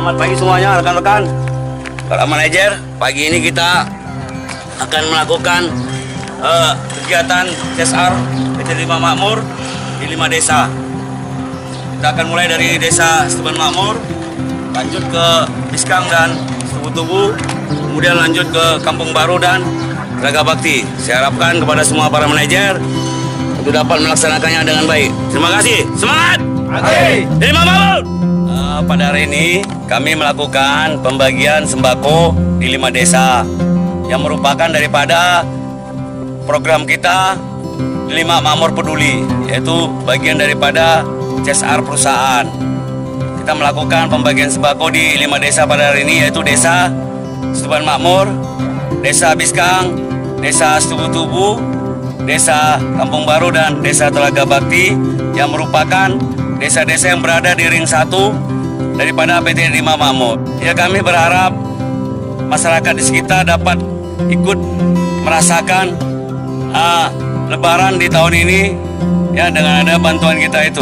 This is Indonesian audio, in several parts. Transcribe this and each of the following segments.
Selamat pagi semuanya rekan-rekan. Para manajer, pagi ini kita akan melakukan kegiatan CSR PT 5 Makmur di 5 desa. Kita akan mulai dari desa Stuban Makmur, lanjut ke Biskang dan Tubu, kemudian lanjut ke Kampung Baru dan Telaga Bakti. Saya harapkan kepada semua para manajer untuk dapat melaksanakannya dengan baik. Terima kasih. Semangat! Dari Makmur! Pada hari ini kami melakukan pembagian sembako di 5 desa yang merupakan daripada program kita 5 Makmur Peduli, yaitu bagian daripada CSR perusahaan. Kita melakukan pembagian sembako di 5 desa pada hari ini, yaitu Desa Stuban Makmur, Desa Biskang, Desa Tubu, Desa Kampung Baru dan Desa Telaga Bakti, yang merupakan desa-desa yang berada di ring 1 daripada PT 5 Makmur. Ya, kami berharap masyarakat di sekitar dapat ikut merasakan Lebaran di tahun ini ya, dengan ada bantuan kita itu.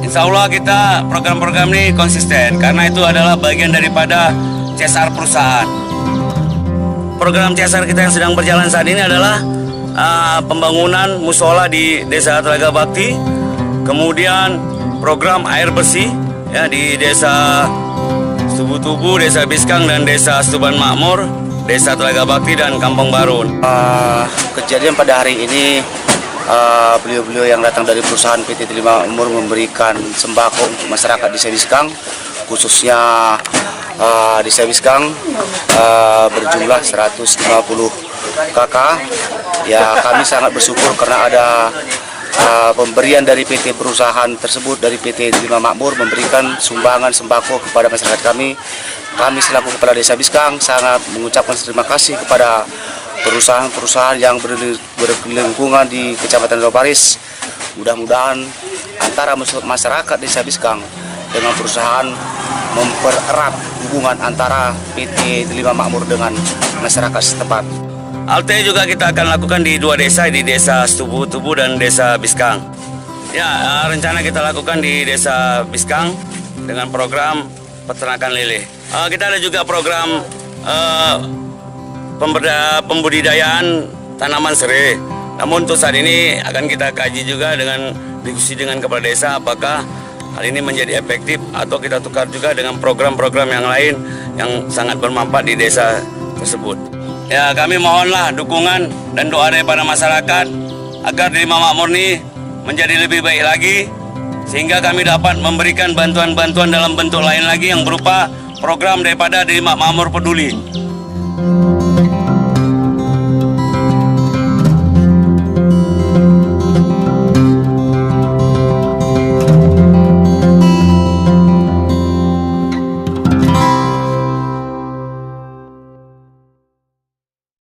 Insya Allah kita program-program ini konsisten karena itu adalah bagian daripada CSR perusahaan. Program CSR kita yang sedang berjalan saat ini adalah pembangunan musola di Desa Telaga Bakti, kemudian program air bersih ya di Desa Tubu, Desa Biskang dan Desa Stuban Makmur, Desa Telaga Bakti dan Kampung Baru. Kejadian pada hari ini beliau-beliau yang datang dari perusahaan PT 5 Makmur memberikan sembako untuk masyarakat Desa Biskang, khususnya Desa Biskang berjumlah 150 KK. Ya, kami sangat bersyukur karena ada pemberian dari PT perusahaan tersebut, dari PT 5 Makmur memberikan sumbangan sembako kepada masyarakat kami. Kami selaku Kepala Desa Biskang sangat mengucapkan terima kasih kepada perusahaan-perusahaan yang berlingkungan di Kecamatan Roparis. Mudah-mudahan antara masyarakat Desa Biskang dengan perusahaan mempererat hubungan antara PT 5 Makmur dengan masyarakat setempat. Alte juga kita akan lakukan di 2 desa, di Desa Tubu dan Desa Biskang. Ya, rencana kita lakukan di Desa Biskang dengan program peternakan lele. Kita ada juga program pembudidayaan tanaman serai. Namun untuk saat ini akan kita kaji juga dengan diskusi dengan kepala desa apakah hal ini menjadi efektif atau kita tukar juga dengan program-program yang lain yang sangat bermanfaat di desa tersebut. Ya, kami mohonlah dukungan dan doa daripada masyarakat agar di 5 Makmur ini menjadi lebih baik lagi, sehingga kami dapat memberikan bantuan-bantuan dalam bentuk lain lagi yang berupa program daripada 5 Makmur Peduli.